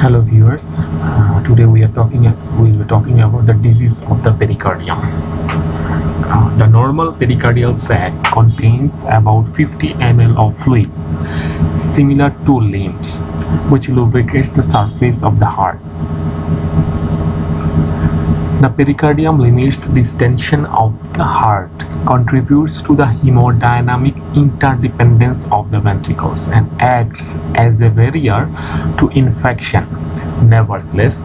Hello viewers, today we'll be talking about the disease of the pericardium. The normal pericardial sac contains about 50 ml of fluid similar to lymph, which lubricates the surface of the heart. The pericardium limits distension of the heart, contributes to the hemodynamic interdependence of the ventricles, and acts as a barrier to infection. Nevertheless,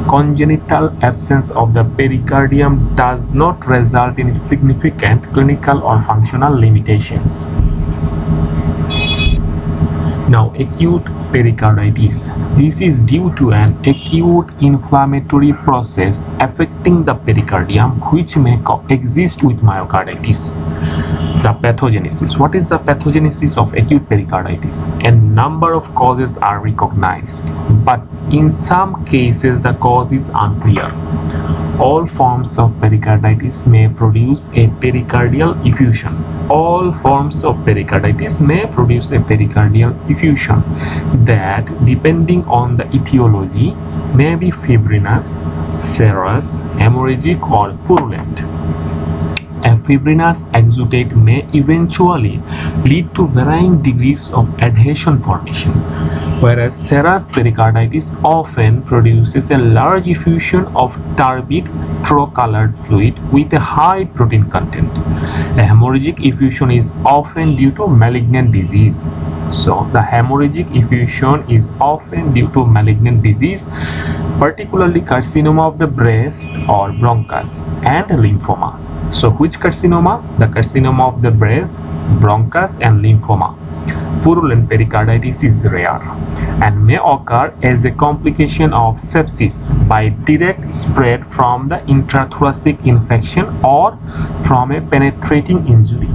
congenital absence of the pericardium does not result in significant clinical or functional limitations. Now, acute pericarditis. This is due to an acute inflammatory process affecting the pericardium, which may coexist with myocarditis. The pathogenesis. What is the pathogenesis of acute pericarditis? A number of causes are recognized, but in some cases the cause is unclear. All forms of pericarditis may produce a pericardial effusion. All forms of pericarditis may produce a pericardial effusion that, depending on the etiology, may be fibrinous, serous, hemorrhagic, or purulent. A fibrinous exudate may eventually lead to varying degrees of adhesion formation, whereas serous pericarditis often produces a large effusion of turbid, straw-colored fluid with a high protein content. A hemorrhagic effusion is often due to malignant disease. So, the hemorrhagic effusion is often due to malignant disease, particularly carcinoma of the breast or bronchus, and lymphoma. So, which carcinoma? The carcinoma of the breast, bronchus, and lymphoma. Purulent pericarditis is rare and may occur as a complication of sepsis by direct spread from the intrathoracic infection or from a penetrating injury.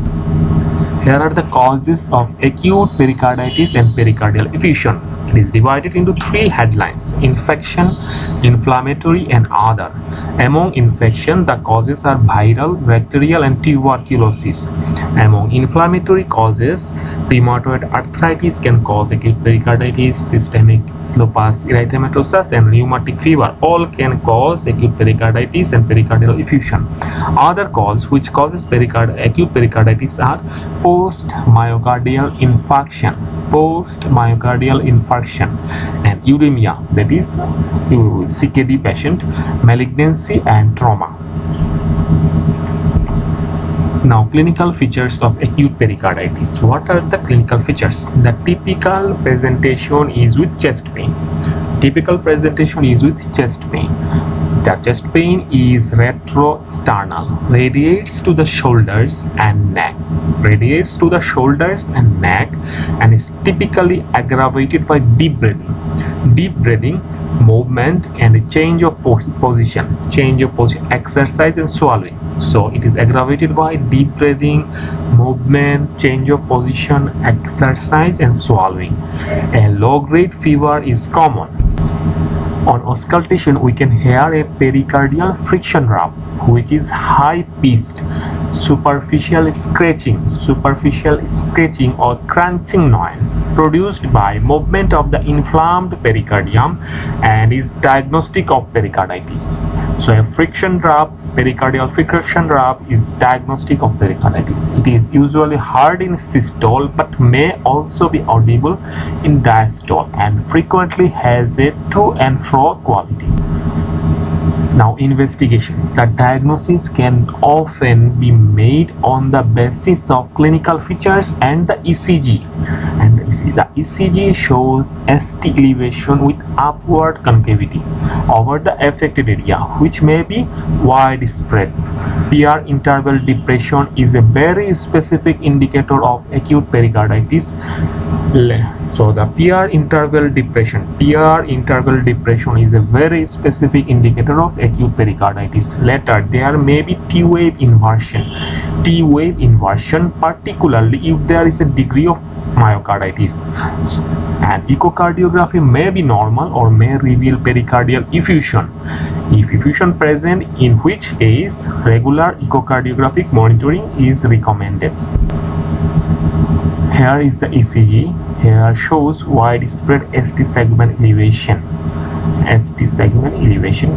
Here are the causes of acute pericarditis and pericardial effusion. It is divided into three headlines: infection, inflammatory, and other. Among infection, the causes are viral, bacterial, and tuberculosis. Among inflammatory causes, rheumatoid arthritis can cause acute pericarditis, systemic lupus erythematosus, and rheumatic fever all can cause acute pericarditis and pericardial effusion. Other cause which causes acute pericarditis are post-myocardial infarction, and uremia, that is CKD patient, malignancy, and trauma. Now, clinical features of acute pericarditis. What are the clinical features? The typical presentation is with chest pain. The chest pain is retrosternal, radiates to the shoulders and neck, and is typically aggravated by deep breathing, movement, and a change of position, exercise, and swallowing. So it is aggravated by deep breathing, movement, change of position, exercise, and swallowing. A low-grade fever is common. On auscultation, we can hear a pericardial friction rub, which is high-pitched, superficial scratching or crunching noise produced by movement of the inflamed pericardium and is diagnostic of pericarditis. So a pericardial friction rub is diagnostic of pericarditis. It is usually heard in systole but may also be audible in diastole and frequently has a to and fro quality. Now, investigation. The diagnosis can often be made on the basis of clinical features and the ECG. The ECG shows ST elevation with upward concavity over the affected area, which may be widespread. PR interval depression is a very specific indicator of acute pericarditis. So the PR interval depression is a very specific indicator of acute pericarditis. Later, there may be T-wave inversion, particularly if there is a degree of myocarditis. And echocardiography may be normal or may reveal pericardial effusion. If effusion present, in which case regular echocardiographic monitoring is recommended. Here is the ECG. Here shows widespread ST segment elevation. ST segment elevation.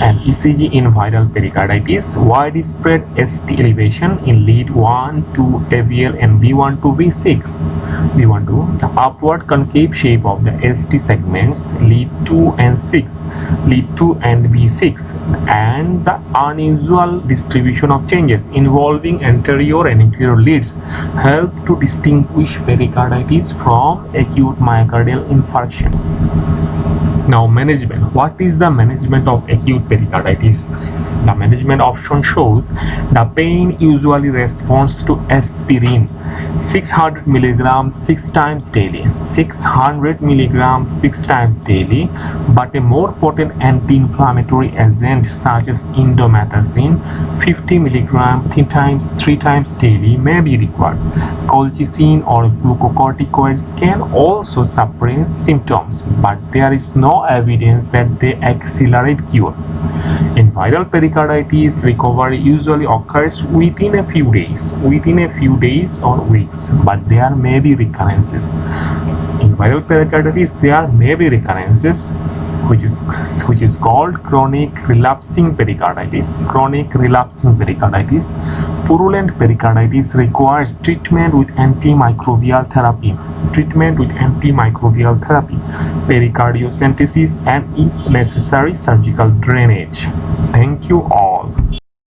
And ECG in viral pericarditis, widespread ST elevation in lead 1 to AVL and V1 to V6. V1 to the upward concave shape of the ST segments lead 2 and 6, lead 2 and V6, and the unusual distribution of changes involving anterior and inferior leads help to distinguish pericarditis from acute myocardial infarction. Now, management. What is the management of acute pericarditis? The management option shows the pain usually responds to aspirin 600 mg 6 times daily, 600 mg 6 times daily, but a more potent anti-inflammatory agent such as indomethacin 50 mg 3 times daily may be required. Colchicine or glucocorticoids can also suppress symptoms, but there is no evidence that they accelerate cure. In viral pericarditis, recovery usually occurs within a few days or weeks, but there may be recurrences. In viral pericarditis, there may be recurrences, which is called chronic relapsing pericarditis. Chronic relapsing pericarditis. Purulent pericarditis requires treatment with antimicrobial therapy. Pericardiocentesis, and if necessary, surgical drainage. Thank you all.